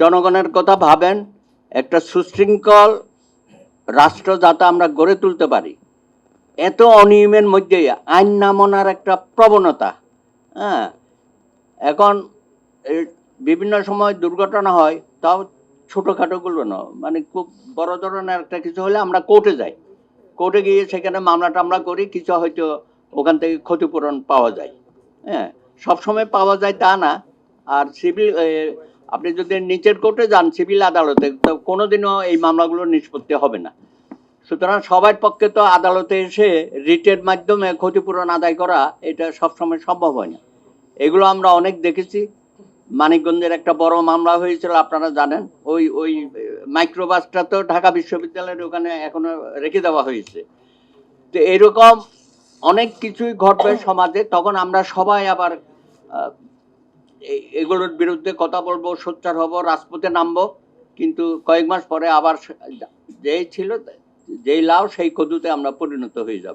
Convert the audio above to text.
জনগণের কথা ভাবেন, একটা সুশৃঙ্খল রাষ্ট্র যাতে আমরা গড়ে তুলতে পারি, এত অনিয়মের মধ্যে আইন না মানার একটা প্রবণতা। হ্যাঁ, এখন বিভিন্ন সময় দুর্ঘটনা হয়, তাও ছোটোখাটোগুলো না, মানে খুব বড় ধরনের একটা কিছু হলে আমরা কোর্টে যাই, কোর্টে গিয়ে সেখানে মামলা টামলা করি, কিছু হয়তো ওখান থেকে ক্ষতিপূরণ পাওয়া যায়। হ্যাঁ, সবসময় পাওয়া যায় তা না। আর সিভিল, আপনি যদি নিচের কোর্টে যান, সিভিল আদালতে, তো কোনোদিনও এই মামলাগুলো নিষ্পত্তি হবে না। সুতরাং সবার পক্ষে তো আদালতে এসে রিটের মাধ্যমে ক্ষতিপূরণ আদায় করা এটা সবসময় সম্ভব হয় না। এগুলো আমরা অনেক দেখেছি। মানিকগঞ্জের একটা বড় মামলা হয়েছিল, আপনারা জানেন। ওই ওই মাইক্রোবাসটা তো ঢাকা বিশ্ববিদ্যালয়ের ওখানে এখনো রেখে দেওয়া হয়েছে। তো এরকম অনেক কিছুই ঘটবে সমাজে, তখন আমরা সবাই আবার এগুলোর বিরুদ্ধে কথা বলবো, সোচ্চার হব, রাজপথে নামবো। কিন্তু কয়েক মাস পরে আবার যেই ছিল, যেই লাউ সেই কদুতে আমরা পরিণত হয়ে যাব।